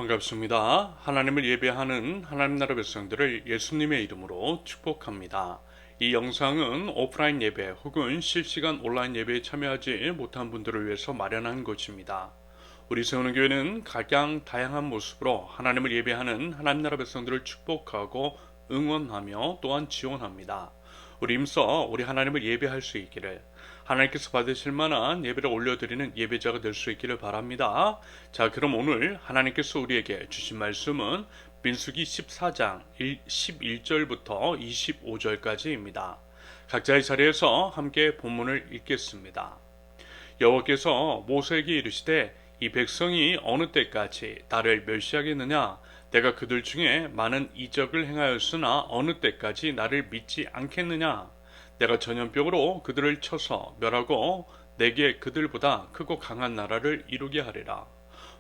반갑습니다. 하나님을 예배하는 하나님 나라 백성들을 예수님의 이름으로 축복합니다. 이 영상은 오프라인 예배 혹은 실시간 온라인 예배에 참여하지 못한 분들을 위해서 마련한 것입니다. 우리 세우는 교회는 각양 다양한 모습으로 하나님을 예배하는 하나님 나라 백성들을 축복하고 응원하며 또한 지원합니다. 우리 힘써 우리 하나님을 예배할 수 있기를, 하나님께서 받으실 만한 예배를 올려드리는 예배자가 될 수 있기를 바랍니다. 자, 그럼 오늘 하나님께서 우리에게 주신 말씀은 민수기 14장 11절부터 25절까지입니다. 각자의 자리에서 함께 본문을 읽겠습니다. 여호와께서 모세에게 이르시되 이 백성이 어느 때까지 나를 멸시하겠느냐? 내가 그들 중에 많은 이적을 행하였으나 어느 때까지 나를 믿지 않겠느냐? 내가 전염병으로 그들을 쳐서 멸하고 내게 그들보다 크고 강한 나라를 이루게 하리라.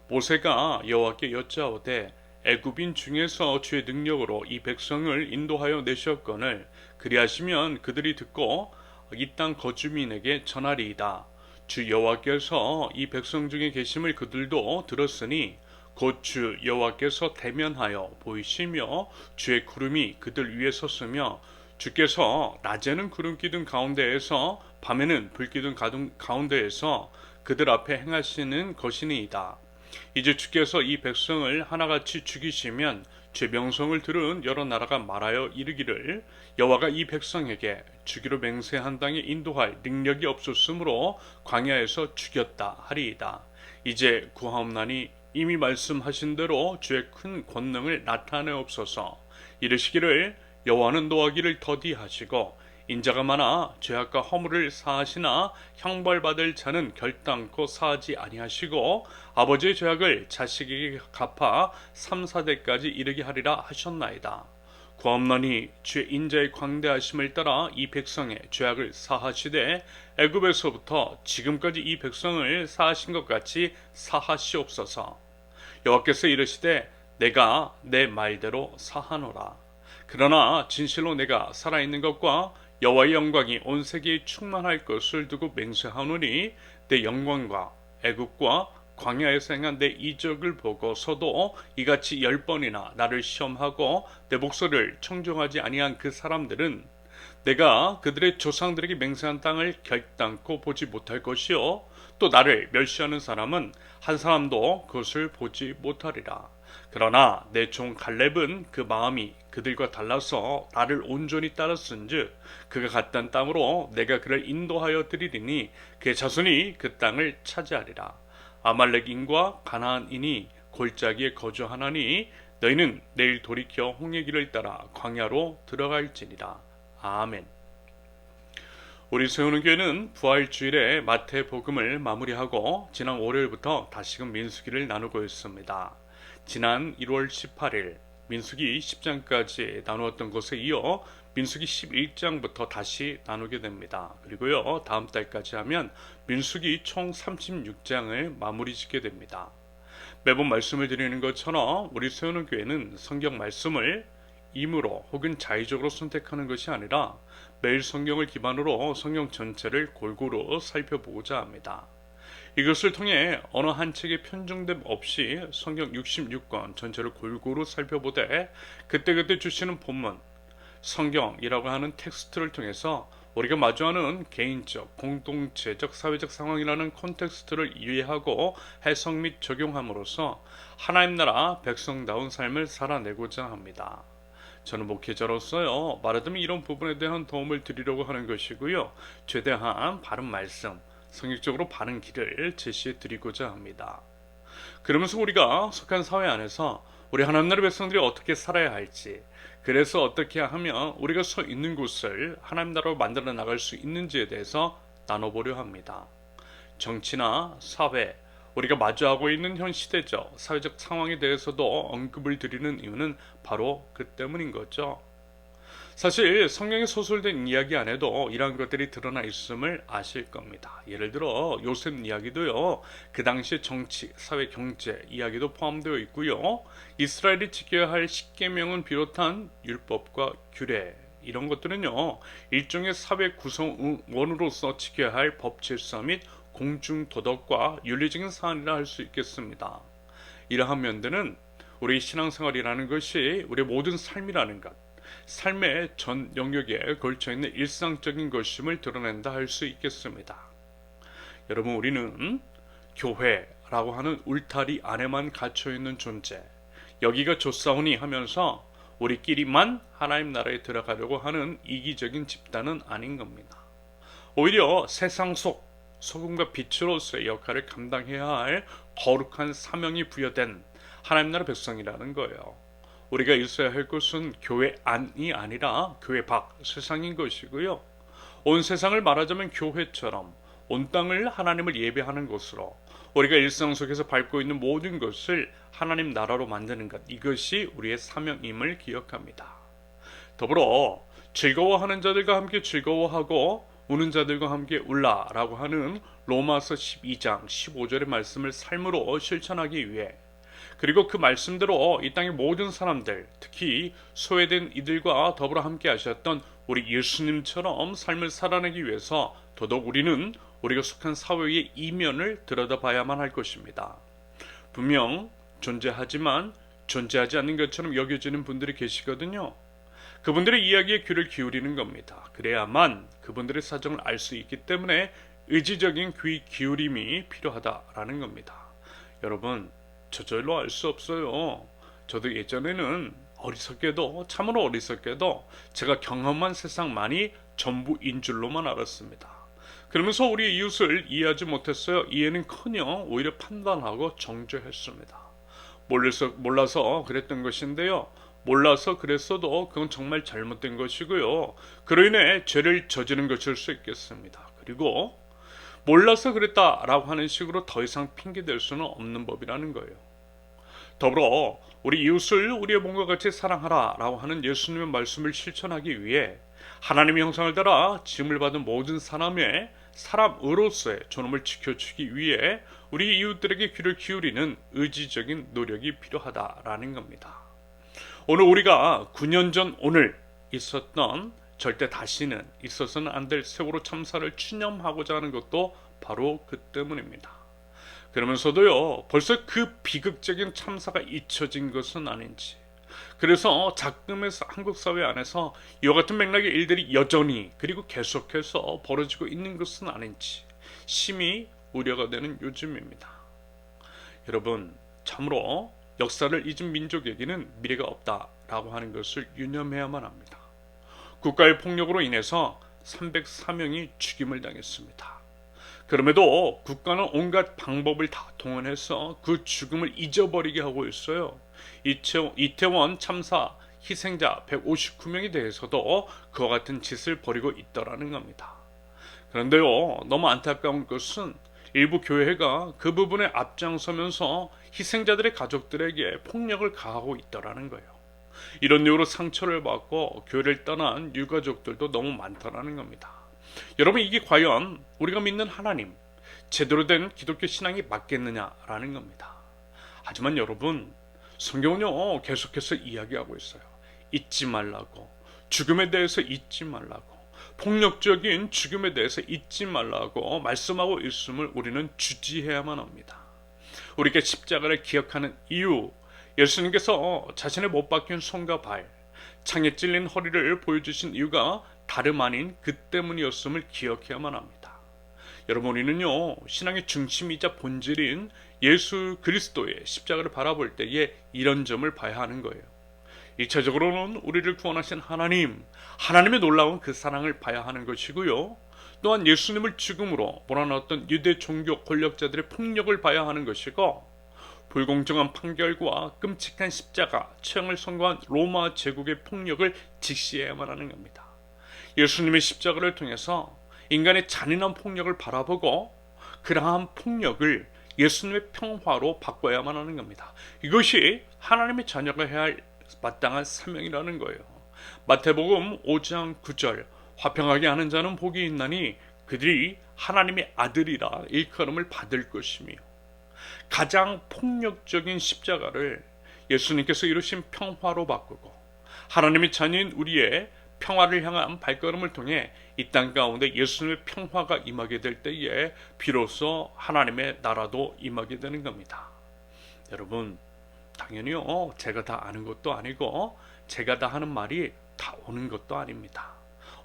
모세가 여호와께 여짜오되 애굽인 중에서 주의 능력으로 이 백성을 인도하여 내셨거늘 그리하시면 그들이 듣고 이 땅 거주민에게 전하리이다. 주 여호와께서 이 백성 중에 계심을 그들도 들었으니 곧 주 여호와께서 대면하여 보이시며 주의 구름이 그들 위에 섰으며 주께서 낮에는 구름 기둥 가운데에서 밤에는 불 기둥 가운데에서 그들 앞에 행하시는 것이니이다. 이제 주께서 이 백성을 하나같이 죽이시면 주의 명성을 들은 여러 나라가 말하여 이르기를 여호와가 이 백성에게 주기로 맹세한 땅에 인도할 능력이 없었으므로 광야에서 죽였다 하리이다. 이제 구하옵나니 이미 말씀하신 대로 주의 큰 권능을 나타내옵소서. 이르시기를 여호와는 노하기를 더디하시고 인자가 많아 죄악과 허물을 사하시나 형벌받을 자는 결단코 사하지 아니하시고 아버지의 죄악을 자식에게 갚아 3, 4대까지 이르게 하리라 하셨나이다. 구하옵나니 주의 인자의 광대하심을 따라 이 백성의 죄악을 사하시되 애굽에서부터 지금까지 이 백성을 사하신 것 같이 사하시옵소서. 여호와께서 이르시되 내가 내 말대로 사하노라. 그러나 진실로 내가 살아있는 것과 여호와의 영광이 온 세계에 충만할 것을 두고 맹세하노니 내 영광과 애굽과 광야에서 행한 내 이적을 보고서도 이같이 10번이나 나를 시험하고 내 목소리를 청종하지 아니한 그 사람들은 내가 그들의 조상들에게 맹세한 땅을 결단코 보지 못할 것이요 또 나를 멸시하는 사람은 한 사람도 그것을 보지 못하리라. 그러나 내 종 갈렙은 그 마음이 그들과 달라서 나를 온전히 따랐은즉 그가 갔던 땅으로 내가 그를 인도하여 드리리니 그의 자손이 그 땅을 차지하리라. 아말렉인과 가나안인이 골짜기에 거주하나니 너희는 내일 돌이켜 홍해 길을 따라 광야로 들어갈지니라. 아멘. 우리 세우는 교회는 부활주일에 마태복음을 마무리하고 지난 월요일부터 다시금 민수기를 나누고 있습니다. 지난 1월 18일 민수기 10장까지 나누었던 것에 이어 민수기 11장부터 다시 나누게 됩니다. 그리고요 다음 달까지 하면 민수기 총 36장을 마무리 짓게 됩니다. 매번 말씀을 드리는 것처럼 우리 세우는 교회는 성경 말씀을 임으로 혹은 자의적으로 선택하는 것이 아니라 매일 성경을 기반으로 성경 전체를 골고루 살펴보고자 합니다. 이것을 통해 어느 한 책의 편중됨 없이 성경 66권 전체를 골고루 살펴보되 그때그때 주시는 본문, 성경이라고 하는 텍스트를 통해서 우리가 마주하는 개인적, 공동체적, 사회적 상황이라는 콘텍스트를 이해하고 해석 및 적용함으로써 하나님 나라 백성다운 삶을 살아내고자 합니다. 저는 목회자로서요 말하자면 이런 부분에 대한 도움을 드리려고 하는 것이고요 최대한 바른 말씀, 성경적으로 바른 길을 제시해 드리고자 합니다. 그러면서 우리가 속한 사회 안에서 우리 하나님 나라 백성들이 어떻게 살아야 할지, 그래서 어떻게 하면 우리가 서 있는 곳을 하나님 나라로 만들어 나갈 수 있는지에 대해서 나눠보려 합니다. 정치나 사회, 우리가 마주하고 있는 현 시대적 사회적 상황에 대해서도 언급을 드리는 이유는 바로 그 때문인 거죠. 사실 성경에 소설된 이야기 안에도 이러한 것들이 드러나 있음을 아실 겁니다. 예를 들어 요셉 이야기도요 그 당시의 정치, 사회, 경제 이야기도 포함되어 있고요 이스라엘이 지켜야 할 십계명은 비롯한 율법과 규례 이런 것들은요 일종의 사회 구성원으로서 지켜야 할 법 질서 및 공중 도덕과 윤리적인 사안이라 할 수 있겠습니다. 이러한 면들은 우리 신앙생활이라는 것이 우리 모든 삶이라는 것, 삶의 전 영역에 걸쳐있는 일상적인 것임을 드러낸다 할 수 있겠습니다. 여러분, 우리는 교회라고 하는 울타리 안에만 갇혀있는 존재, 여기가 좋사오니 하면서 우리끼리만 하나님 나라에 들어가려고 하는 이기적인 집단은 아닌 겁니다. 오히려 세상 속 소금과 빛으로서의 역할을 감당해야 할 거룩한 사명이 부여된 하나님 나라 백성이라는 거예요. 우리가 있어야 할 곳은 교회 안이 아니라 교회 밖 세상인 것이고요. 온 세상을 말하자면 교회처럼 온 땅을 하나님을 예배하는 곳으로 우리가 일상 속에서 밟고 있는 모든 것을 하나님 나라로 만드는 것, 이것이 우리의 사명임을 기억합니다. 더불어 즐거워하는 자들과 함께 즐거워하고 우는 자들과 함께 울라라고 하는 로마서 12장 15절의 말씀을 삶으로 실천하기 위해, 그리고 그 말씀대로 이 땅의 모든 사람들, 특히 소외된 이들과 더불어 함께 하셨던 우리 예수님처럼 삶을 살아내기 위해서 더더욱 우리는 우리가 속한 사회의 이면을 들여다봐야만 할 것입니다. 분명 존재하지만 존재하지 않는 것처럼 여겨지는 분들이 계시거든요. 그분들의 이야기에 귀를 기울이는 겁니다. 그래야만 그분들의 사정을 알 수 있기 때문에 의지적인 귀 기울임이 필요하다라는 겁니다. 여러분, 저절로 알 수 없어요. 저도 예전에는 어리석게도, 참으로 어리석게도 제가 경험한 세상만이 전부인 줄로만 알았습니다. 그러면서 우리 이웃을 이해하지 못했어요. 이해는커녕 오히려 판단하고 정죄했습니다. 몰라서 그랬던 것인데요. 몰라서 그랬어도 그건 정말 잘못된 것이고요. 그로 인해 죄를 저지른 것일 수 있겠습니다. 그리고 몰라서 그랬다라고 하는 식으로 더 이상 핑계댈 수는 없는 법이라는 거예요. 더불어 우리 이웃을 우리의 몸과 같이 사랑하라라고 하는 예수님의 말씀을 실천하기 위해 하나님의 형상을 따라 지음을 받은 모든 사람으로서의 존엄을 지켜주기 위해 우리 이웃들에게 귀를 기울이는 의지적인 노력이 필요하다라는 겁니다. 오늘 우리가 9년 전 오늘 있었던, 절대 다시는 있어서는 안 될 세월호 참사를 추념하고자 하는 것도 바로 그 때문입니다. 그러면서도요, 벌써 그 비극적인 참사가 잊혀진 것은 아닌지, 그래서 작금에서 한국 사회 안에서 이와 같은 맥락의 일들이 여전히 그리고 계속해서 벌어지고 있는 것은 아닌지 심히 우려가 되는 요즘입니다. 여러분, 참으로 역사를 잊은 민족에게는 미래가 없다라고 하는 것을 유념해야만 합니다. 국가의 폭력으로 인해서 304명이 죽임을 당했습니다. 그럼에도 국가는 온갖 방법을 다 동원해서 그 죽음을 잊어버리게 하고 있어요. 이태원 참사 희생자 159명에 대해서도 그와 같은 짓을 벌이고 있더라는 겁니다. 그런데요, 너무 안타까운 것은 일부 교회가 그 부분에 앞장서면서 희생자들의 가족들에게 폭력을 가하고 있더라는 거예요. 이런 이유로 상처를 받고 교회를 떠난 유가족들도 너무 많다라는 겁니다. 여러분, 이게 과연 우리가 믿는 하나님, 제대로 된 기독교 신앙이 맞겠느냐라는 겁니다. 하지만 여러분, 성경은요 계속해서 이야기하고 있어요. 잊지 말라고, 죽음에 대해서 잊지 말라고, 폭력적인 죽음에 대해서 잊지 말라고 말씀하고 있음을 우리는 주지해야만 합니다. 우리가 십자가를 기억하는 이유, 예수님께서 자신의 못 박힌 손과 발, 창에 찔린 허리를 보여주신 이유가 다름 아닌 그 때문이었음을 기억해야만 합니다. 여러분, 우리는요 신앙의 중심이자 본질인 예수 그리스도의 십자가를 바라볼 때에 이런 점을 봐야 하는 거예요. 1차적으로는 우리를 구원하신 하나님의 놀라운 그 사랑을 봐야 하는 것이고요. 또한 예수님을 죽음으로 몰아넣었던 유대 종교 권력자들의 폭력을 봐야 하는 것이고, 불공정한 판결과 끔찍한 십자가 처형을 선고한 로마 제국의 폭력을 직시해야만 하는 겁니다. 예수님의 십자가를 통해서 인간의 잔인한 폭력을 바라보고 그러한 폭력을 예수님의 평화로 바꿔야만 하는 겁니다. 이것이 하나님의 자녀가 해야 할 마땅한 사명이라는 거예요. 마태복음 5장 9절, 화평하게 하는 자는 복이 있나니 그들이 하나님의 아들이라 일컬음을 받을 것이며, 가장 폭력적인 십자가를 예수님께서 이루신 평화로 바꾸고 하나님의 자녀인 우리의 평화를 향한 발걸음을 통해 이 땅 가운데 예수님의 평화가 임하게 될 때에 비로소 하나님의 나라도 임하게 되는 겁니다. 여러분, 당연히요. 제가 다 아는 것도 아니고 제가 다 하는 말이 다 오는 것도 아닙니다.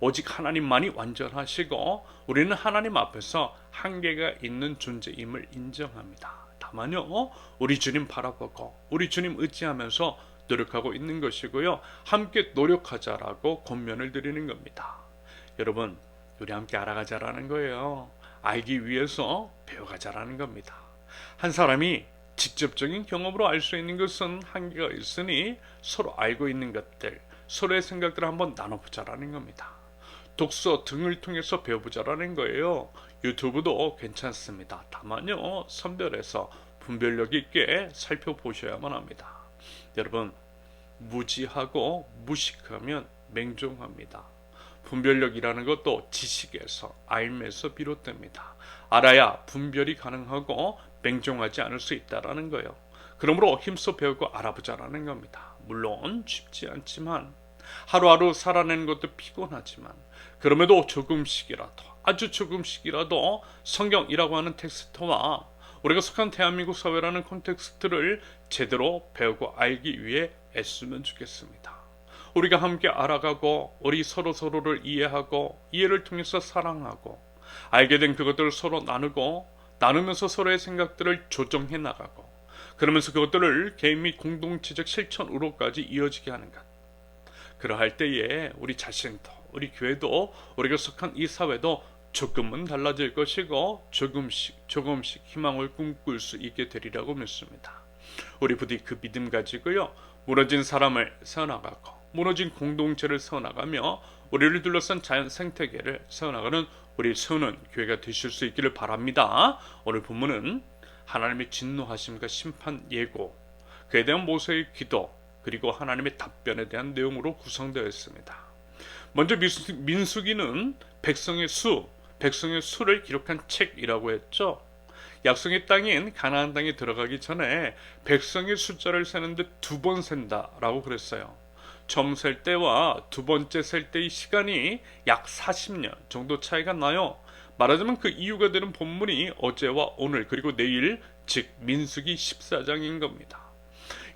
오직 하나님만이 완전하시고 우리는 하나님 앞에서 한계가 있는 존재임을 인정합니다. 다만요, 우리 주님 바라보고 우리 주님 의지하면서 노력하고 있는 것이고요. 함께 노력하자라고 권면을 드리는 겁니다. 여러분, 우리 함께 알아가자라는 거예요. 알기 위해서 배워가자라는 겁니다. 한 사람이 직접적인 경험으로 알 수 있는 것은 한계가 있으니 서로 알고 있는 것들, 서로의 생각들을 한번 나눠보자라는 겁니다. 독서 등을 통해서 배워보자라는 거예요. 유튜브도 괜찮습니다. 다만요, 선별해서 분별력 있게 살펴보셔야만 합니다. 여러분, 무지하고 무식하면 맹종합니다. 분별력이라는 것도 지식에서, 알면서 비롯됩니다. 알아야 분별이 가능하고 맹종하지 않을 수 있다는 거예요. 그러므로 힘써 배우고 알아보자라는 겁니다. 물론 쉽지 않지만, 하루하루 살아내는 것도 피곤하지만, 그럼에도 조금씩이라도, 아주 조금씩이라도 성경이라고 하는 텍스트와 우리가 속한 대한민국 사회라는 콘텍스트를 제대로 배우고 알기 위해 애쓰면 좋겠습니다. 우리가 함께 알아가고 우리 서로를 이해하고 이해를 통해서 사랑하고 알게 된 그것들을 서로 나누고 나누면서 서로의 생각들을 조정해 나가고 그러면서 그것들을 개인 및 공동체적 실천으로까지 이어지게 하는 것. 그러할 때에 우리 자신도 우리 교회도 우리가 속한 이 사회도 조금은 달라질 것이고 조금씩 희망을 꿈꿀 수 있게 되리라고 믿습니다. 우리 부디 그 믿음 가지고요, 무너진 사람을 세워나가고 무너진 공동체를 세워나가며 우리를 둘러싼 자연 생태계를 세워나가는 우리 세우는 교회가 되실 수 있기를 바랍니다. 오늘 본문은 하나님의 진노하심과 심판 예고, 그에 대한 모세의 기도, 그리고 하나님의 답변에 대한 내용으로 구성되어 있습니다. 먼저 민수기는 백성의 수를 기록한 책이라고 했죠. 약속의 땅인 가나안 땅에 들어가기 전에 백성의 숫자를 세는데 2번 센다라고 그랬어요. 처음 셀 때와 두 번째 셀 때의 시간이 약 40년 정도 차이가 나요. 말하자면 그 이유가 되는 본문이 어제와 오늘 그리고 내일, 즉 민수기 14장인 겁니다.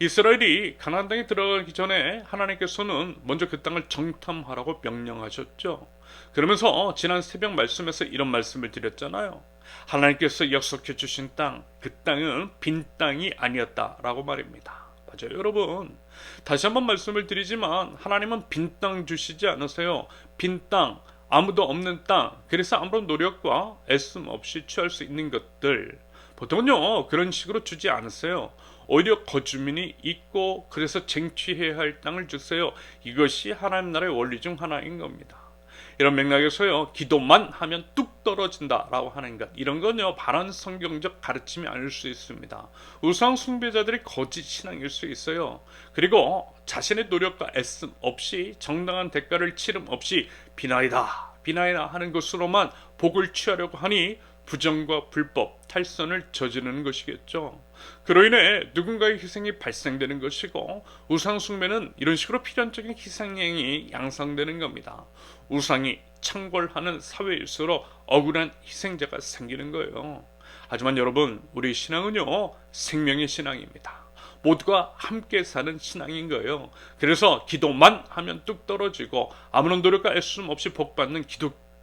이스라엘이 가나안 땅에 들어가기 전에 하나님께서는 먼저 그 땅을 정탐하라고 명령하셨죠. 그러면서 지난 새벽 말씀에서 이런 말씀을 드렸잖아요. 하나님께서 약속해 주신 땅, 그 땅은 빈 땅이 아니었다라고 말입니다. 맞아요, 여러분. 다시 한번 말씀을 드리지만 하나님은 빈 땅 주시지 않으세요. 빈 땅, 아무도 없는 땅, 그래서 아무런 노력과 애씀 없이 취할 수 있는 것들, 보통은요 그런 식으로 주지 않으세요. 오히려 거주민이 있고 그래서 쟁취해야 할 땅을 주세요. 이것이 하나님 나라의 원리 중 하나인 겁니다. 이런 맥락에서요, 기도만 하면 뚝 떨어진다라고 하는 것, 이런 건요 바른 성경적 가르침이 아닐 수 있습니다. 우상 숭배자들이 거짓 신앙일 수 있어요. 그리고 자신의 노력과 애씀 없이 정당한 대가를 치름 없이 비나이다 하는 것으로만 복을 취하려고 하니 부정과 불법, 탈선을 저지르는 것이겠죠. 그로 인해 누군가의 희생이 발생되는 것이고, 우상 숭배는 이런 식으로 필연적인 희생행위 양상되는 겁니다. 우상이 창궐하는 사회일수록 억울한 희생자가 생기는 거예요. 하지만 여러분, 우리 신앙은요 생명의 신앙입니다. 모두가 함께 사는 신앙인 거예요. 그래서 기도만 하면 뚝 떨어지고 아무런 노력과 애씀 없이 복받는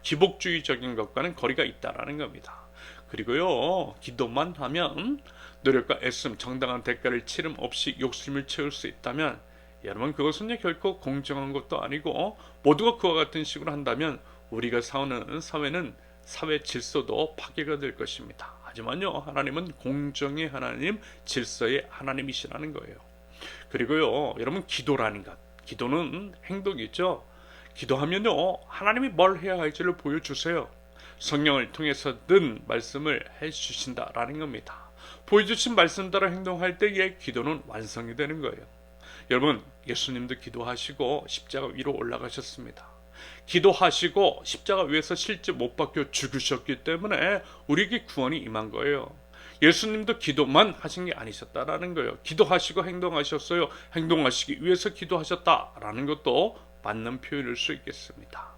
기복주의적인 것과는 거리가 있다라는 겁니다. 그리고요, 기도만 하면 노력과 애씀, 정당한 대가를 치름 없이 욕심을 채울 수 있다면, 여러분 그것은 결코 공정한 것도 아니고 모두가 그와 같은 식으로 한다면 우리가 사는 사회는 사회 질서도 파괴가 될 것입니다. 하지만요, 하나님은 공정의 하나님, 질서의 하나님이시라는 거예요. 그리고요, 여러분 기도라는 것, 기도는 행동이죠. 기도하면요 하나님이 뭘 해야 할지를 보여주세요. 성령을 통해서든 말씀을 해주신다라는 겁니다. 보여주신 말씀대로 행동할 때에 기도는 완성이 되는 거예요. 여러분, 예수님도 기도하시고 십자가 위로 올라가셨습니다. 기도하시고 십자가 위에서 실제 못 박혀 죽으셨기 때문에 우리에게 구원이 임한 거예요. 예수님도 기도만 하신 게 아니셨다라는 거예요. 기도하시고 행동하셨어요. 행동하시기 위해서 기도하셨다라는 것도 맞는 표현일 수 있겠습니다.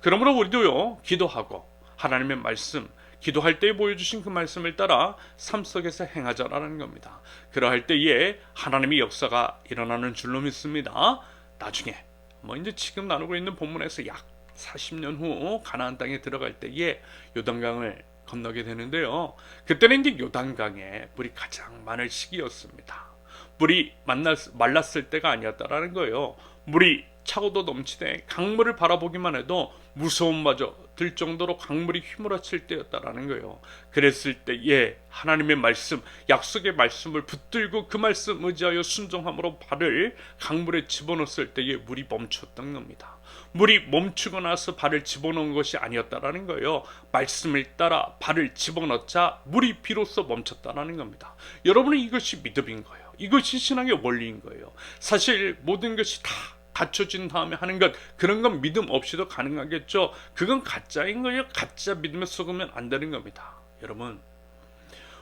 그러므로 우리도요 기도하고 하나님의 말씀, 기도할 때 보여주신 그 말씀을 따라 삶 속에서 행하자라는 겁니다. 그러할 때에 하나님의 역사가 일어나는 줄로 믿습니다. 나중에 이제 지금 나누고 있는 본문에서 약 40년 후 가나안 땅에 들어갈 때에 요단강을 건너게 되는데요. 그때는 이제 요단강에 물이 가장 많을 시기였습니다. 물이 말랐을 때가 아니었다라는 거예요. 물이 차고도 넘치되 강물을 바라보기만 해도 무서움마저 들 정도로 강물이 휘몰아칠 때였다라는 거예요. 그랬을 때에 하나님의 말씀, 약속의 말씀을 붙들고 그 말씀 의지하여 순종함으로 발을 강물에 집어넣었을 때에 물이 멈췄던 겁니다. 물이 멈추고 나서 발을 집어넣은 것이 아니었다라는 거예요. 말씀을 따라 발을 집어넣자 물이 비로소 멈췄다라는 겁니다. 여러분은 이것이 믿음인 거예요. 이것이 신앙의 원리인 거예요. 사실 모든 것이 다 갖춰진 다음에 하는 것, 그런 건 믿음 없이도 가능하겠죠. 그건 가짜인 거예요. 가짜 믿음에 속으면 안 되는 겁니다. 여러분,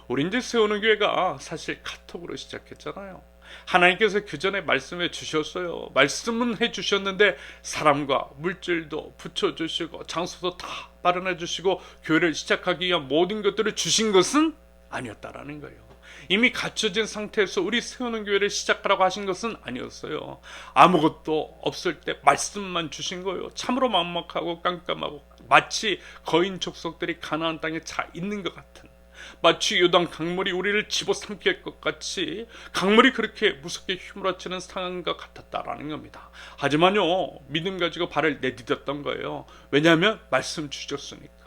우리 이제 세우는 교회가 사실 카톡으로 시작했잖아요. 하나님께서 그 전에 말씀해 주셨어요. 말씀은 해 주셨는데 사람과 물질도 붙여주시고 장소도 다 마련해 주시고 교회를 시작하기 위한 모든 것들을 주신 것은 아니었다라는 거예요. 이미 갖춰진 상태에서 우리 세우는 교회를 시작하라고 하신 것은 아니었어요. 아무것도 없을 때 말씀만 주신 거예요. 참으로 막막하고 깜깜하고 마치 거인 족속들이 가나안 땅에 차 있는 것 같은, 마치 요단 강물이 우리를 집어삼킬 것 같이 강물이 그렇게 무섭게 휘몰아치는 상황과 같았다라는 겁니다. 하지만요, 믿음 가지고 발을 내디뎠던 거예요. 왜냐하면 말씀 주셨으니까.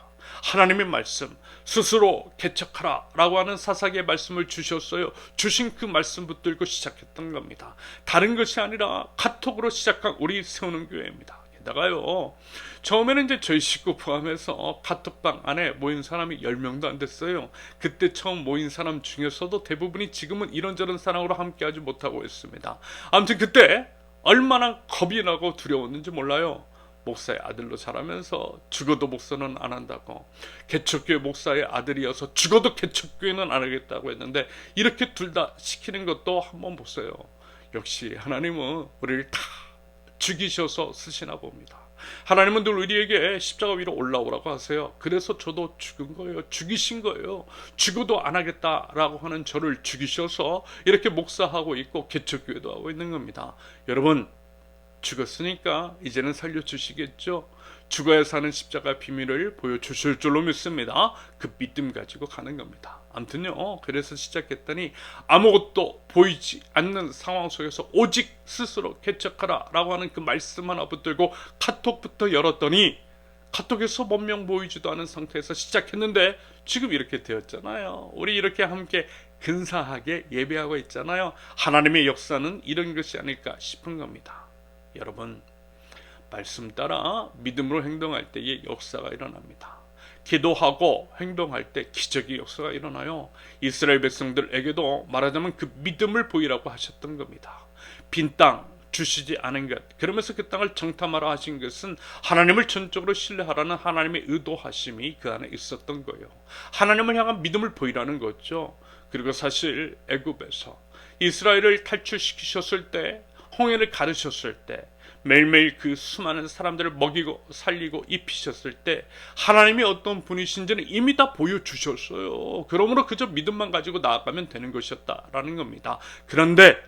하나님의 말씀, 스스로 개척하라 라고 하는 사사기의 말씀을 주셨어요. 주신 그 말씀 붙들고 시작했던 겁니다. 다른 것이 아니라 카톡으로 시작한 우리 세우는 교회입니다. 게다가요, 처음에는 이제 저희 식구 포함해서 카톡방 안에 모인 사람이 10명도 안 됐어요. 그때 처음 모인 사람 중에서도 대부분이 지금은 이런저런 사람으로 함께하지 못하고 있습니다. 아무튼 그때 얼마나 겁이 나고 두려웠는지 몰라요. 목사의 아들로 자라면서 죽어도 목사는 안 한다고, 개척교회 목사의 아들이어서 죽어도 개척교회는 안 하겠다고 했는데 이렇게 둘 다 시키는 것도 한번 보세요. 역시 하나님은 우리를 다 죽이셔서 쓰시나 봅니다. 하나님은 늘 우리에게 십자가 위로 올라오라고 하세요. 그래서 저도 죽은 거예요. 죽이신 거예요. 죽어도 안 하겠다라고 하는 저를 죽이셔서 이렇게 목사하고 있고 개척교회도 하고 있는 겁니다. 여러분, 죽었으니까 이제는 살려주시겠죠. 죽어야 사는 십자가 비밀을 보여주실 줄로 믿습니다. 그 믿음 가지고 가는 겁니다. 아무튼요, 그래서 시작했더니 아무것도 보이지 않는 상황 속에서 오직 스스로 개척하라 라고 하는 그 말씀 하나 붙들고 카톡부터 열었더니 카톡에서 본명 보이지도 않은 상태에서 시작했는데 지금 이렇게 되었잖아요. 우리 이렇게 함께 근사하게 예배하고 있잖아요. 하나님의 역사는 이런 것이 아닐까 싶은 겁니다. 여러분, 말씀 따라 믿음으로 행동할 때의 역사가 일어납니다. 기도하고 행동할 때 기적의 역사가 일어나요. 이스라엘 백성들에게도 말하자면 그 믿음을 보이라고 하셨던 겁니다. 빈 땅 주시지 않은 것, 그러면서 그 땅을 정탐하라 하신 것은 하나님을 전적으로 신뢰하라는 하나님의 의도하심이 그 안에 있었던 거예요. 하나님을 향한 믿음을 보이라는 거죠. 그리고 사실 애굽에서 이스라엘을 탈출시키셨을 때, 홍해를 가르셨을 때, 매일매일 그 수많은 사람들을 먹이고 살리고 입히셨을 때 하나님이 어떤 분이신지는 이미 다 보여주셨어요. 그러므로 그저 믿음만 가지고 나아가면 되는 것이었다라는 겁니다. 그런데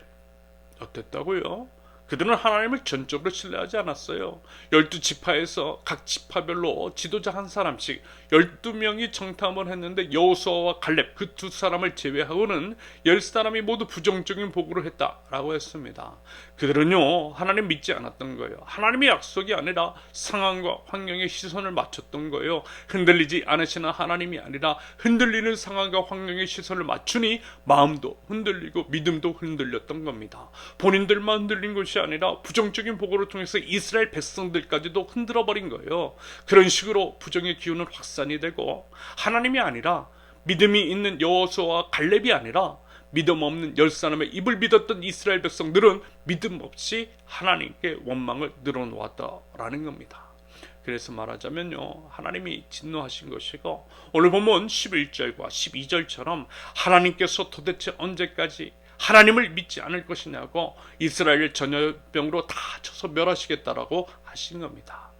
어땠다고요? 그들은 하나님을 전적으로 신뢰하지 않았어요. 12지파에서 각 지파별로 지도자 한 사람씩 12명이 정탐을 했는데 여호수아와 갈렙 그 두 사람을 제외하고는 10사람이 모두 부정적인 보고를 했다라고 했습니다. 그들은요, 하나님 믿지 않았던 거예요. 하나님의 약속이 아니라 상황과 환경에 시선을 맞췄던 거예요. 흔들리지 않으시는 하나님이 아니라 흔들리는 상황과 환경에 시선을 맞추니 마음도 흔들리고 믿음도 흔들렸던 겁니다. 본인들만 흔들린 것이 아니라 부정적인 보고를 통해서 이스라엘 백성들까지도 흔들어버린 거예요. 그런 식으로 부정의 기운은 확산이 되고 하나님이 아니라, 믿음이 있는 여호수아와 갈렙이 아니라 믿음 없는 10사람의 입을 믿었던 이스라엘 백성들은 믿음 없이 하나님께 원망을 늘어놓았다라는 겁니다. 그래서 말하자면요, 하나님이 진노하신 것이고, 오늘 보면 11절과 12절처럼 하나님께서 도대체 언제까지 하나님을 믿지 않을 것이냐고 이스라엘을 전염병으로 다 쳐서 멸하시겠다라고 하신 겁니다.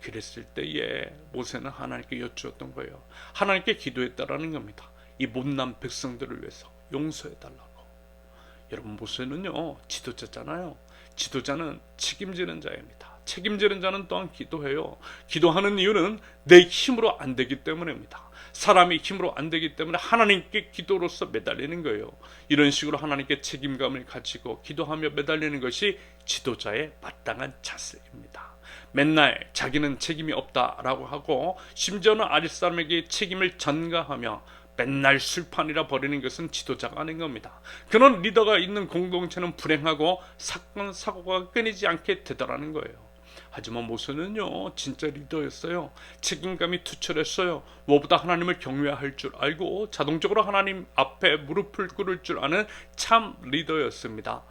그랬을 때에 모세는 하나님께 여쭈었던 거예요. 하나님께 기도했다라는 겁니다. 이 못난 백성들을 위해서 용서해달라고. 여러분, 모세는요 지도자잖아요. 지도자는 책임지는 자입니다. 책임지는 자는 또한 기도해요. 기도하는 이유는 내 힘으로 안 되기 때문입니다. 사람의 힘으로 안 되기 때문에 하나님께 기도로서 매달리는 거예요. 이런 식으로 하나님께 책임감을 가지고 기도하며 매달리는 것이 지도자의 마땅한 자세입니다. 맨날 자기는 책임이 없다라고 하고 심지어는 아랫사람에게 책임을 전가하며 맨날 술판이라 버리는 것은 지도자가 아닌 겁니다. 그런 리더가 있는 공동체는 불행하고 사건 사고가 끊이지 않게 되더라는 거예요. 하지만 모세는요 진짜 리더였어요. 책임감이 투철했어요. 무엇보다 하나님을 경외할 줄 알고 자동적으로 하나님 앞에 무릎을 꿇을 줄 아는 참 리더였습니다.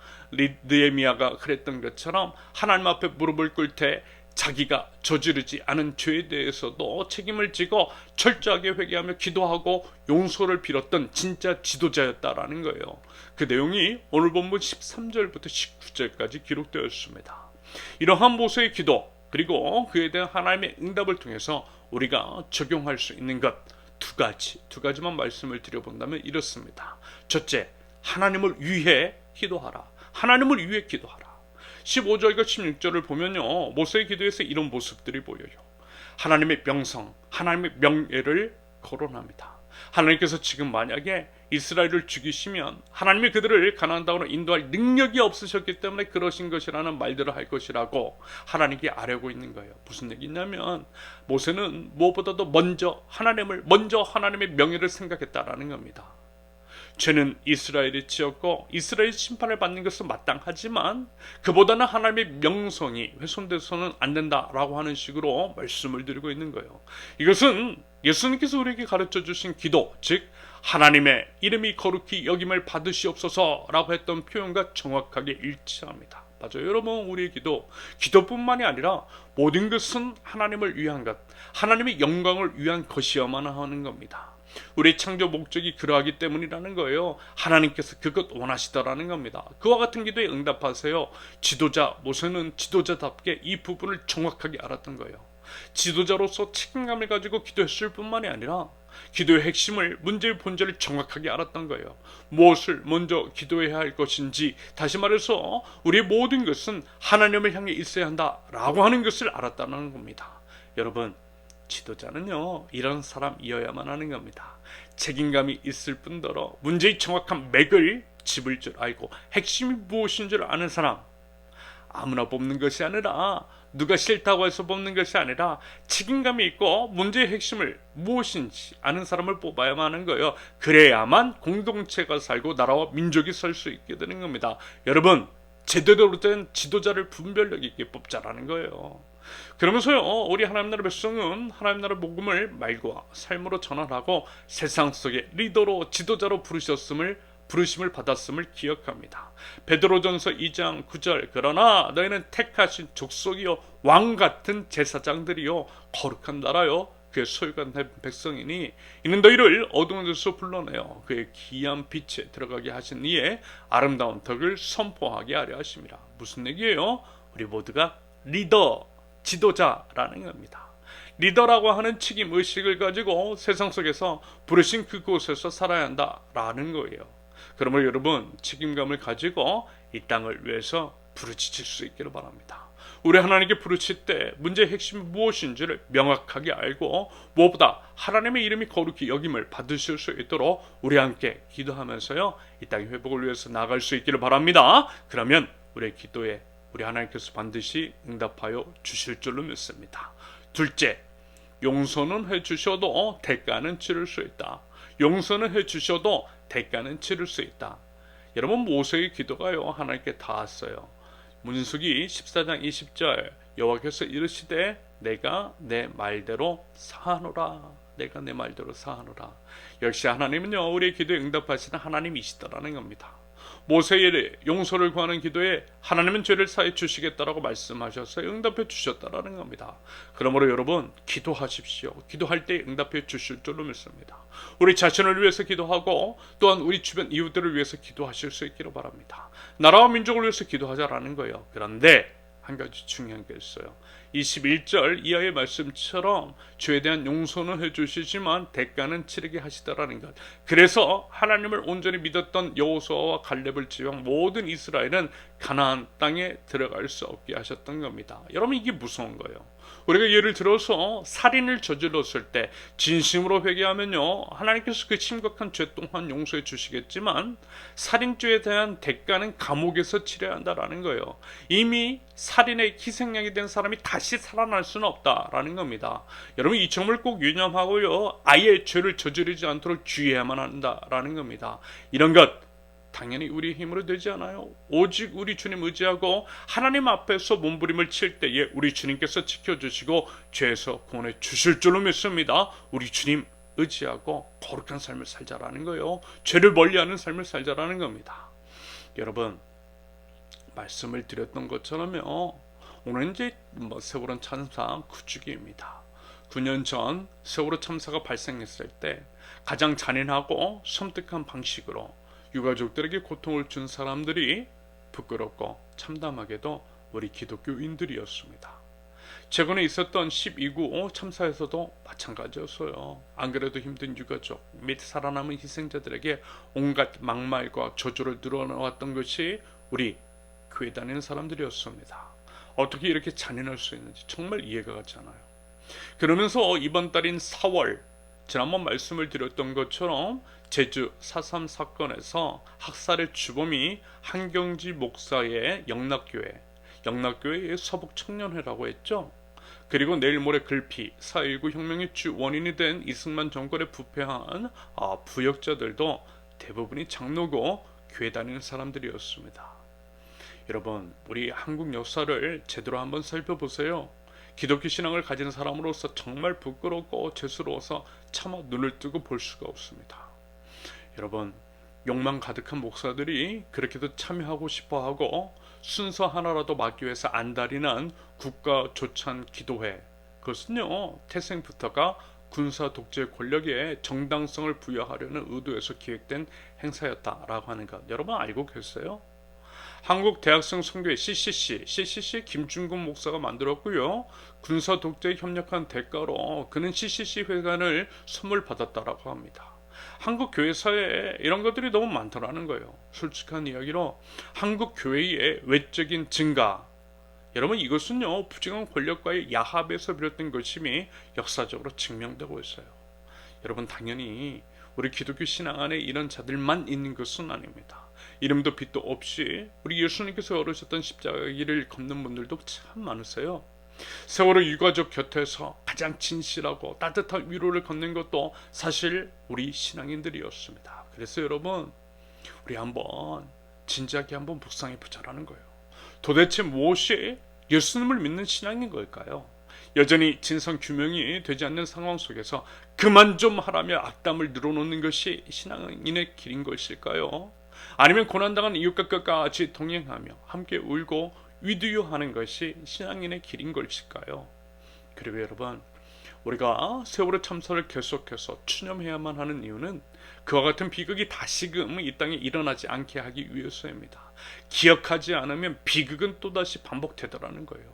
느헤미야가 그랬던 것처럼 하나님 앞에 무릎을 꿇을 때 자기가 저지르지 않은 죄에 대해서도 책임을 지고 철저하게 회개하며 기도하고 용서를 빌었던 진짜 지도자였다라는 거예요. 그 내용이 오늘 본문 13절부터 19절까지 기록되어 있습니다. 이러한 모세의 기도 그리고 그에 대한 하나님의 응답을 통해서 우리가 적용할 수 있는 것 두 가지만 말씀을 드려본다면 이렇습니다. 첫째, 하나님을 위해 기도하라. 하나님을 위해 기도하라. 15절과 16절을 보면요 모세의 기도에서 이런 모습들이 보여요. 하나님의 명성, 하나님의 명예를 거론합니다. 하나님께서 지금 만약에 이스라엘을 죽이시면 하나님이 그들을 가나안 땅으로 인도할 능력이 없으셨기 때문에 그러신 것이라는 말들을 할 것이라고 하나님께 아뢰고 있는 거예요. 무슨 얘기냐면 모세는 무엇보다도 먼저 하나님의 명예를 생각했다라는 겁니다. 죄는 이스라엘이 지었고 이스라엘이 심판을 받는 것은 마땅하지만 그보다는 하나님의 명성이 훼손돼서는 안 된다라고 하는 식으로 말씀을 드리고 있는 거예요. 이것은 예수님께서 우리에게 가르쳐 주신 기도, 즉 하나님의 이름이 거룩히 여김을 받으시옵소서라고 했던 표현과 정확하게 일치합니다. 맞아요. 여러분, 우리의 기도뿐만이 아니라 모든 것은 하나님을 위한 것, 하나님의 영광을 위한 것이어야만 하는 겁니다. 우리의 창조 목적이 그러하기 때문이라는 거예요. 하나님께서 그것 원하시더라는 겁니다. 그와 같은 기도에 응답하세요. 모세는 지도자답게 이 부분을 정확하게 알았던 거예요. 지도자로서 책임감을 가지고 기도했을 뿐만이 아니라 기도의 핵심을, 문제의 본질을 정확하게 알았던 거예요. 무엇을 먼저 기도해야 할 것인지, 다시 말해서 우리의 모든 것은 하나님을 향해 있어야 한다라고 하는 것을 알았다는 겁니다. 여러분, 지도자는요 이런 사람이어야만 하는 겁니다. 책임감이 있을 뿐더러 문제의 정확한 맥을 짚을 줄 알고 핵심이 무엇인 줄 아는 사람. 아무나 뽑는 것이 아니라, 누가 싫다고 해서 뽑는 것이 아니라 책임감이 있고 문제의 핵심을 무엇인지 아는 사람을 뽑아야만 하는 거예요. 그래야만 공동체가 살고 나라와 민족이 설 수 있게 되는 겁니다. 여러분, 제대로 된 지도자를 분별력 있게 뽑자라는 거예요. 그러면서요 우리 하나님 나라 백성은 하나님 나라 복음을 말과 삶으로 전환하고 세상 속의 리더로, 지도자로 부르심을 받았음을 기억합니다. 베드로전서 2장 9절 그러나 너희는 택하신 족속이요 왕같은 제사장들이요 거룩한 나라요 그의 소유가 된 백성이니 이는 너희를 어두운 데서 불러내어 그의 기이한 빛에 들어가게 하신 이의 아름다운 덕을 선포하게 하려 하심이라. 무슨 얘기예요? 우리 모두가 리더, 지도자라는 겁니다. 리더라고 하는 책임의식을 가지고 세상 속에서 부르신 그곳에서 살아야 한다라는 거예요. 그러면 여러분, 책임감을 가지고 이 땅을 위해서 부르짖을 수 있기를 바랍니다. 우리 하나님께 부르칠 때 문제의 핵심이 무엇인지를 명확하게 알고 무엇보다 하나님의 이름이 거룩히 여김을 받으실 수 있도록 우리 함께 기도하면서요 이 땅의 회복을 위해서 나아갈 수 있기를 바랍니다. 그러면 우리의 기도에 우리 하나님께서 반드시 응답하여 주실 줄로 믿습니다. 둘째, 용서는 해주셔도 대가는 치를 수 있다. 용서는 해주셔도 대가는 치를 수 있다. 여러분, 모세의 기도가요 하나님께 닿았어요. 문수기 14장 20절 여호와께서 이르시되 내가 내 말대로 사하노라. 내가 내 말대로 사하노라. 역시 하나님은요 우리의 기도에 응답하시는 하나님이시다라는 겁니다. 모세의 용서를 구하는 기도에 하나님은 죄를 사해 주시겠다라고 말씀하셔서 응답해 주셨다라는 겁니다. 그러므로 여러분, 기도하십시오. 기도할 때 응답해 주실 줄로 믿습니다. 우리 자신을 위해서 기도하고 또한 우리 주변 이웃들을 위해서 기도하실 수 있기를 바랍니다. 나라와 민족을 위해서 기도하자라는 거예요. 그런데 한 가지 중요한 게 있어요. 21절 이하의 말씀처럼 죄에 대한 용서는 해주시지만 대가는 치르게 하시다라는 것. 그래서 하나님을 온전히 믿었던 여호수아와 갈렙을 제외한 모든 이스라엘은 가나안 땅에 들어갈 수 없게 하셨던 겁니다. 여러분, 이게 무서운 거예요. 우리가 예를 들어서 살인을 저질렀을 때 진심으로 회개하면요, 하나님께서 그 심각한 죄 또한 용서해 주시겠지만 살인죄에 대한 대가는 감옥에서 치러야 한다라는 거예요. 이미 살인의 희생양이 된 사람이 다시 살아날 수는 없다라는 겁니다. 여러분, 이 점을 꼭 유념하고요, 아예 죄를 저지르지 않도록 주의해야만 한다라는 겁니다. 이런 것 당연히 우리 힘으로 되지 않아요. 오직 우리 주님 의지하고 하나님 앞에서 몸부림을 칠 때에 우리 주님께서 지켜주시고 죄에서 구원해 주실 줄로 믿습니다. 우리 주님 의지하고 거룩한 삶을 살자라는 거예요. 죄를 멀리하는 삶을 살자라는 겁니다. 여러분, 말씀을 드렸던 것처럼요, 오늘 이제 세월호 참사 9주기입니다. 9년 전 세월호 참사가 발생했을 때 가장 잔인하고 섬뜩한 방식으로 유가족들에게 고통을 준 사람들이 부끄럽고 참담하게도 우리 기독교인들이었습니다. 최근에 있었던 12.9 참사에서도 마찬가지였어요. 안 그래도 힘든 유가족 및 살아남은 희생자들에게 온갖 막말과 저주를 늘어놓았던 것이 우리 교회 다니는 사람들이었습니다. 어떻게 이렇게 잔인할 수 있는지 정말 이해가 가지 않아요. 그러면서 이번 달인 4월, 지난번 말씀을 드렸던 것처럼 제주 4.3 사건에서 학살의 주범이 한경지 목사의 영락교회의 서북청년회라고 했죠. 그리고 내일 모레 글피 4.19 혁명의 주 원인이 된 이승만 정권에 부패한 부역자들도 대부분이 장로고 교회 다니는 사람들이었습니다. 여러분, 우리 한국 역사를 제대로 한번 살펴보세요. 기독교 신앙을 가진 사람으로서 정말 부끄럽고 죄스러워서 차마 눈을 뜨고 볼 수가 없습니다. 여러분, 욕망 가득한 목사들이 그렇게도 참여하고 싶어하고 순서 하나라도 막기 위해서 안달이 난 국가조찬 기도회, 그것은요, 태생부터가 군사 독재 권력에 정당성을 부여하려는 의도에서 기획된 행사였다라고 하는 것, 여러분 알고 계세요? 한국 대학생 선교회 CCC 김중근 목사가 만들었고요. 군사 독재에 협력한 대가로 그는 CCC 회관을 선물 받았다라고 합니다. 한국 교회사에 이런 것들이 너무 많더라는 거예요. 솔직한 이야기로 한국 교회의 외적인 증가, 여러분 이것은요, 부정한 권력과의 야합에서 비롯된 것임이 역사적으로 증명되고 있어요. 여러분, 당연히 우리 기독교 신앙 안에 이런 자들만 있는 것은 아닙니다. 이름도 빛도 없이 우리 예수님께서 걸으셨던 십자가의 길을 걷는 분들도 참 많으세요. 세월호 유가족 곁에서 가장 진실하고 따뜻한 위로를 건넨 것도 사실 우리 신앙인들이었습니다. 그래서 여러분, 우리 한번 진지하게 한번 묵상해 보자라는 거예요. 도대체 무엇이 예수님을 믿는 신앙인 걸까요? 여전히 진상 규명이 되지 않는 상황 속에서 그만 좀 하라며 악담을 늘어놓는 것이 신앙인의 길인 것일까요? 아니면 고난당한 이웃과 끝까지 동행하며 함께 울고 위로하는 것이 신앙인의 길인 것일까요? 그리고 여러분, 우리가 세월호 참사를 계속해서 추념해야만 하는 이유는 그와 같은 비극이 다시금 이 땅에 일어나지 않게 하기 위해서입니다. 기억하지 않으면 비극은 또다시 반복되더라는 거예요.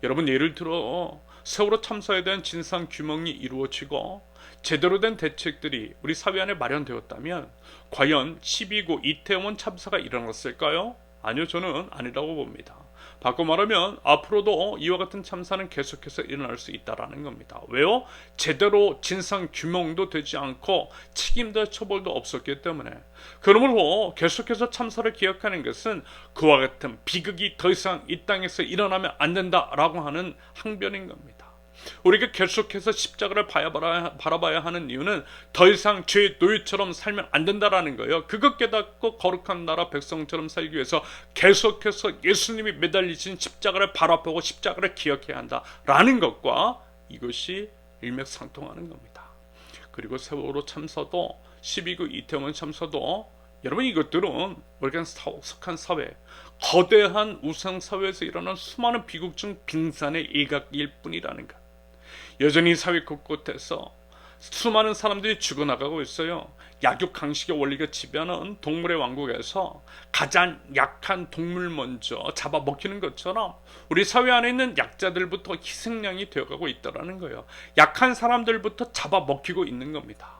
여러분, 예를 들어 세월호 참사에 대한 진상 규명이 이루어지고 제대로 된 대책들이 우리 사회 안에 마련되었다면 과연 12.9 이태원 참사가 일어났을까요? 아니요, 저는 아니라고 봅니다. 바꿔 말하면 앞으로도 이와 같은 참사는 계속해서 일어날 수 있다는 겁니다. 왜요? 제대로 진상 규명도 되지 않고 책임자 처벌도 없었기 때문에. 그러므로 계속해서 참사를 기억하는 것은 그와 같은 비극이 더 이상 이 땅에서 일어나면 안 된다라고 하는 항변인 겁니다. 우리가 계속해서 십자가를 바라봐야 하는 이유는 더 이상 죄의 노예처럼 살면 안 된다라는 거예요. 그것 깨닫고 거룩한 나라 백성처럼 살기 위해서 계속해서 예수님이 매달리신 십자가를 바라보고 십자가를 기억해야 한다라는 것과 이것이 일맥상통하는 겁니다. 그리고 세월호 참사도 12.9 이태원 참사도 여러분, 이것들은 우리가 속한 사회, 거대한 우상사회에서 일어난 수많은 비극 중 빙산의 일각일 뿐이라는 것. 여전히 사회 곳곳에서 수많은 사람들이 죽어나가고 있어요. 약육강식의 원리가 지배하는 동물의 왕국에서 가장 약한 동물 먼저 잡아먹히는 것처럼 우리 사회 안에 있는 약자들부터 희생양이 되어가고 있다는 거예요. 약한 사람들부터 잡아먹히고 있는 겁니다.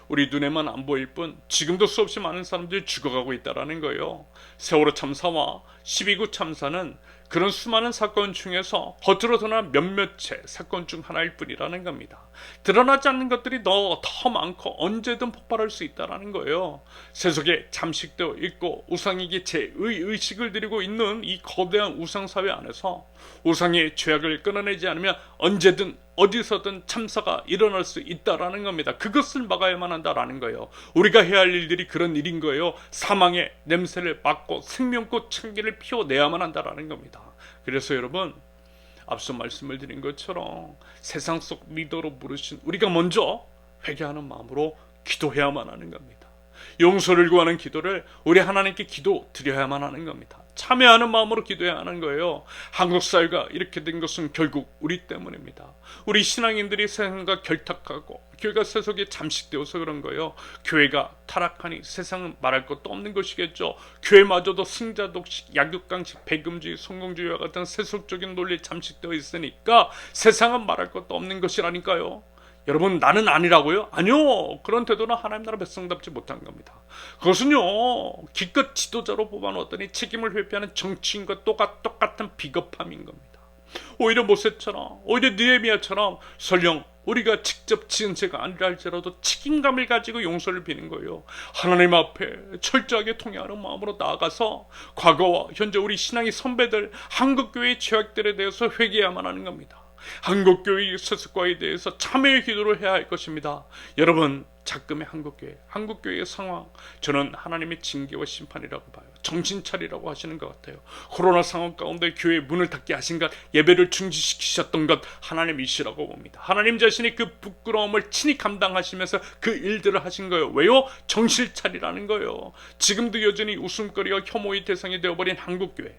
우리 눈에만 안 보일 뿐 지금도 수없이 많은 사람들이 죽어가고 있다는 거예요. 세월호 참사와 12.9 참사는 그런 수많은 사건 중에서 겉으로 드러난 몇몇의 사건 중 하나일 뿐이라는 겁니다. 드러나지 않는 것들이 더 많고 언제든 폭발할 수 있다는 거예요. 세속에 잠식되어 있고 우상에게 제의식을 드리고 있는 이 거대한 우상사회 안에서 우상의 죄악을 끊어내지 않으면 언제든 어디서든 참사가 일어날 수 있다라는 겁니다. 그것을 막아야만 한다라는 거예요. 우리가 해야 할 일들이 그런 일인 거예요. 사망의 냄새를 맡고 생명꽃 향기를 피워내야만 한다라는 겁니다. 그래서 여러분, 앞서 말씀을 드린 것처럼 세상 속 리더로 부르신 우리가 먼저 회개하는 마음으로 기도해야만 하는 겁니다. 용서를 구하는 기도를 우리 하나님께 기도 드려야만 하는 겁니다. 참여하는 마음으로 기도해야 하는 거예요. 한국 사회가 이렇게 된 것은 결국 우리 때문입니다. 우리 신앙인들이 세상과 결탁하고 교회가 세속에 잠식되어서 그런 거예요. 교회가 타락하니 세상은 말할 것도 없는 것이겠죠. 교회마저도 승자독식, 약육강식, 배금주의, 성공주의와 같은 세속적인 논리에 잠식되어 있으니까 세상은 말할 것도 없는 것이라니까요. 여러분, 나는 아니라고요? 아니요. 그런 태도는 하나님 나라 백성답지 못한 겁니다. 그것은요, 기껏 지도자로 뽑아놓았더니 책임을 회피하는 정치인과 똑같은 비겁함인 겁니다. 오히려 모세처럼, 오히려 느헤미야처럼 설령 우리가 직접 지은 죄가 아니라 할지라도 책임감을 가지고 용서를 비는 거예요. 하나님 앞에 철저하게 통회하는 마음으로 나아가서 과거와 현재 우리 신앙의 선배들, 한국교회의 죄악들에 대해서 회개해야만 하는 겁니다. 한국교회의 세습과에 대해서 참회의 기도를 해야 할 것입니다. 여러분, 작금의 한국교회의 상황, 저는 하나님의 징계와 심판이라고 봐요. 정신 차리라고 하시는 것 같아요. 코로나 상황 가운데 교회 문을 닫게 하신 것, 예배를 중지시키셨던 것 하나님이시라고 봅니다. 하나님 자신이 그 부끄러움을 친히 감당하시면서 그 일들을 하신 거예요. 왜요? 정신 차리라는 거예요. 지금도 여전히 웃음거리와 혐오의 대상이 되어버린 한국교회,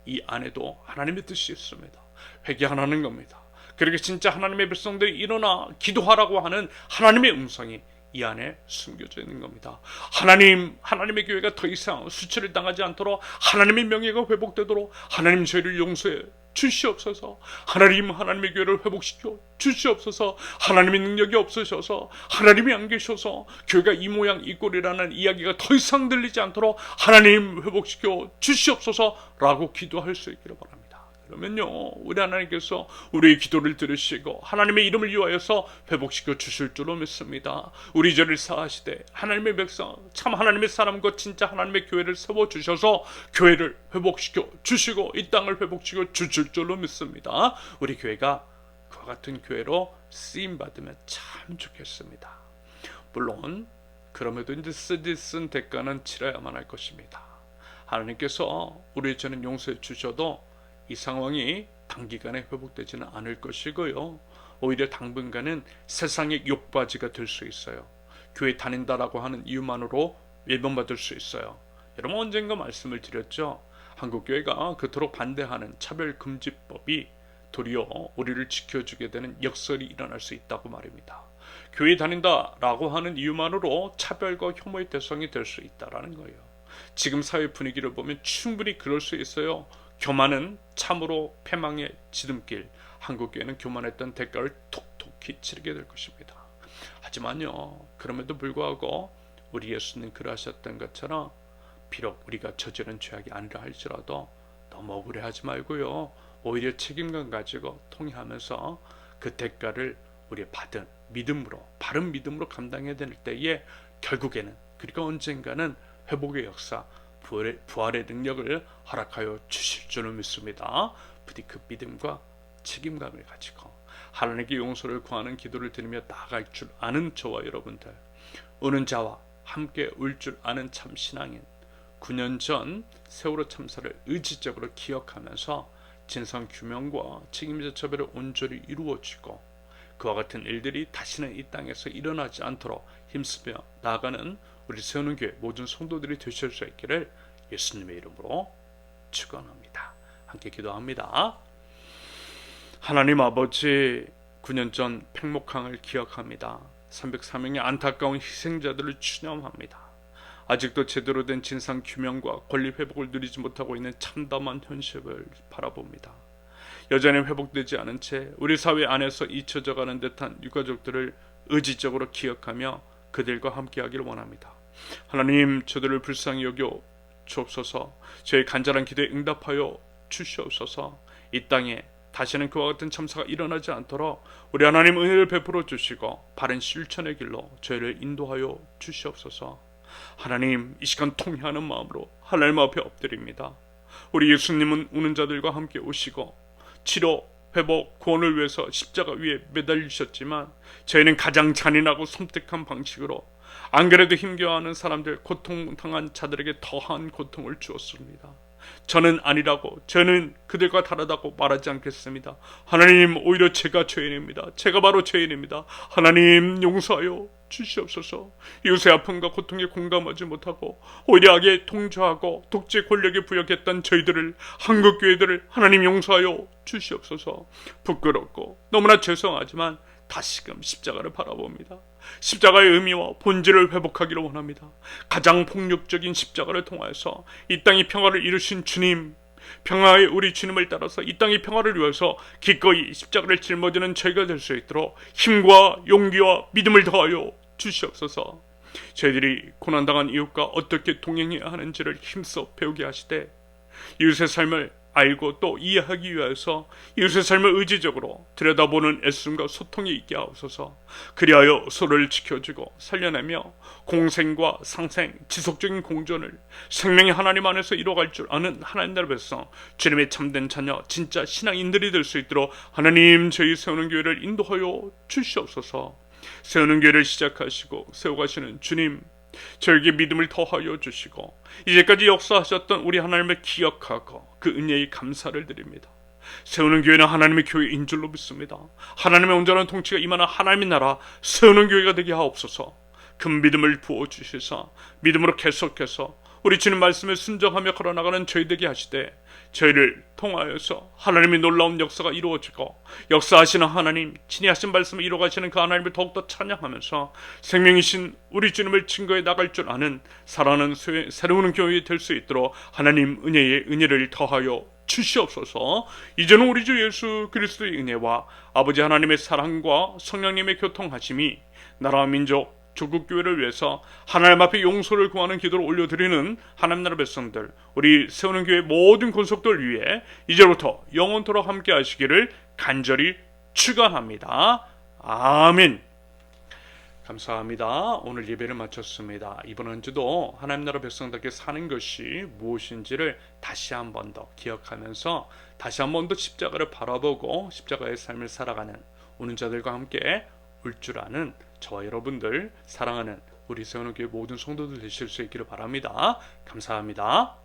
이 안에도 하나님의 뜻이 있습니다. 회개하라는 겁니다. 그렇게 진짜 하나님의 백성들이 일어나 기도하라고 하는 하나님의 음성이 이 안에 숨겨져 있는 겁니다. 하나님의 교회가 더 이상 수치를 당하지 않도록, 하나님의 명예가 회복되도록 하나님 저희를 용서해 주시옵소서. 하나님의 교회를 회복시켜 주시옵소서. 하나님의 능력이 없으셔서, 하나님이 안 계셔서 교회가 이 모양 이 꼴이라는 이야기가 더 이상 들리지 않도록 하나님 회복시켜 주시옵소서라고 기도할 수 있기를 바랍니다. 그러면요, 우리 하나님께서 우리의 기도를 들으시고 하나님의 이름을 위하여서 회복시켜 주실 줄로 믿습니다. 우리 죄를 사하시되 하나님의 백성, 참 하나님의 사람과 진짜 하나님의 교회를 세워주셔서 교회를 회복시켜 주시고 이 땅을 회복시켜 주실 줄로 믿습니다. 우리 교회가 그와 같은 교회로 쓰임받으면 참 좋겠습니다. 물론 그럼에도 이제 쓴 대가는 치러야만 할 것입니다. 하나님께서 우리의 죄는 용서해 주셔도 이 상황이 단기간에 회복되지는 않을 것이고요. 오히려 당분간은 세상의 욕바지가 될 수 있어요. 교회 다닌다라고 하는 이유만으로 외면받을 수 있어요. 여러분, 언젠가 말씀을 드렸죠. 한국교회가 그토록 반대하는 차별금지법이 도리어 우리를 지켜주게 되는 역설이 일어날 수 있다고 말입니다. 교회 다닌다라고 하는 이유만으로 차별과 혐오의 대상이 될 수 있다는 거예요. 지금 사회 분위기를 보면 충분히 그럴 수 있어요. 교만은 참으로 패망의 지름길, 한국교회는 교만했던 대가를 톡톡히 치르게 될 것입니다. 하지만요, 그럼에도 불구하고 우리 예수님 그러하셨던 것처럼 비록 우리가 저지른 죄악이 아니라 할지라도 너무 억울해하지 말고요, 오히려 책임감 가지고 통회하면서 그 대가를 우리 받은 믿음으로, 바른 믿음으로 감당해야 될 때에 결국에는, 그러니까 언젠가는 회복의 역사, 부활의 능력을 허락하여 주실 줄을 믿습니다. 부디 그 믿음과 책임감을 가지고 하나님께 용서를 구하는 기도를 드리며 나아갈 줄 아는 저와 여러분들, 우는 자와 함께 울 줄 아는 참 신앙인, 9년 전 세월호 참사를 의지적으로 기억하면서 진상 규명과 책임자 처벌을 온전히 이루어지고 그와 같은 일들이 다시는 이 땅에서 일어나지 않도록 힘쓰며 나아가는 우리 세우는교회 모든 성도들이 되실 수 있기를 예수님의 이름으로 축원합니다. 함께 기도합니다. 하나님 아버지, 9년 전 팽목항을 기억합니다. 304명의 안타까운 희생자들을 추념합니다. 아직도 제대로 된 진상 규명과 권리 회복을 누리지 못하고 있는 참담한 현실을 바라봅니다. 여전히 회복되지 않은 채 우리 사회 안에서 잊혀져가는 듯한 유가족들을 의지적으로 기억하며 그들과 함께하기를 원합니다. 하나님, 저들을 불쌍히 여겨 주옵소서. 저의 간절한 기도에 응답하여 주시옵소서. 이 땅에 다시는 그와 같은 참사가 일어나지 않도록 우리 하나님 은혜를 베풀어 주시고 바른 실천의 길로 저희를 인도하여 주시옵소서. 하나님, 이 시간 통회하는 마음으로 하나님 앞에 엎드립니다. 우리 예수님은 우는 자들과 함께 오시고 치료, 회복, 구원을 위해서 십자가 위에 매달리셨지만 저희는 가장 잔인하고 섬뜩한 방식으로 안 그래도 힘겨워하는 사람들, 고통당한 자들에게 더한 고통을 주었습니다. 저는 아니라고, 저는 그들과 다르다고 말하지 않겠습니다. 하나님, 오히려 제가 죄인입니다. 제가 바로 죄인입니다. 하나님, 용서하여 주시옵소서. 이웃의 아픔과 고통에 공감하지 못하고 오히려 악에 통조하고 독재 권력에 부역했던 저희들을, 한국교회들을 하나님 용서하여 주시옵소서. 부끄럽고 너무나 죄송하지만 다시금 십자가를 바라봅니다. 십자가의 의미와 본질을 회복하기를 원합니다. 가장 폭력적인 십자가를 통하여서 이 땅의 평화를 이루신 주님, 평화의 우리 주님을 따라서 이 땅의 평화를 위해서 기꺼이 십자가를 짊어지는 저희가 될 수 있도록 힘과 용기와 믿음을 더하여 주시옵소서. 저희들이 고난당한 이웃과 어떻게 동행해야 하는지를 힘써 배우게 하시되 이웃의 삶을 알고 또 이해하기 위해서 이웃의 삶을 의지적으로 들여다보는 애씀과 소통이 있게 하옵소서. 그리하여 서로를 지켜주고 살려내며 공생과 상생, 지속적인 공존을 생명의 하나님 안에서 이루어갈 줄 아는 하나님 나라의 백성, 주님의 참된 자녀, 진짜 신앙인들이 될 수 있도록 하나님, 저희 세우는 교회를 인도하여 주시옵소서. 세우는 교회를 시작하시고 세워가시는 주님, 저에게 믿음을 더하여 주시고 이제까지 역사하셨던 우리 하나님을 기억하고 그 은혜의 감사를 드립니다. 세우는 교회는 하나님의 교회인 줄로 믿습니다. 하나님의 온전한 통치가 임하는 하나님의 나라 세우는 교회가 되게 하옵소서. 그 믿음을 부어주시사 믿음으로 계속해서 우리 주님 말씀에 순종하며 걸어나가는 저희 되게 하시되 저희를 통하여서 하나님의 놀라운 역사가 이루어지고 역사하시는 하나님, 친히 하신 말씀을 이루어가시는 그 하나님을 더욱더 찬양하면서 생명이신 우리 주님을 증거해 나갈 줄 아는 사랑하는 새로운 교회 될 수 있도록 하나님 은혜의 은혜를 더하여 주시옵소서. 이제는 우리 주 예수 그리스도의 은혜와 아버지 하나님의 사랑과 성령님의 교통하심이 나라와 민족 조국교회를 위해서 하나님 앞에 용서를 구하는 기도를 올려드리는 하나님 나라 백성들, 우리 세우는 교회 모든 권속들 위해 이제부터 영원토록 함께 하시기를 간절히 축원합니다. 아멘. 감사합니다. 오늘 예배를 마쳤습니다. 이번 한 주도 하나님 나라 백성답게 사는 것이 무엇인지를 다시 한 번 더 기억하면서 다시 한 번 더 십자가를 바라보고 십자가의 삶을 살아가는 우는 자들과 함께 울 줄 아는 저와 여러분들, 사랑하는 우리 세우는 교회 모든 성도들 되실 수 있기를 바랍니다. 감사합니다.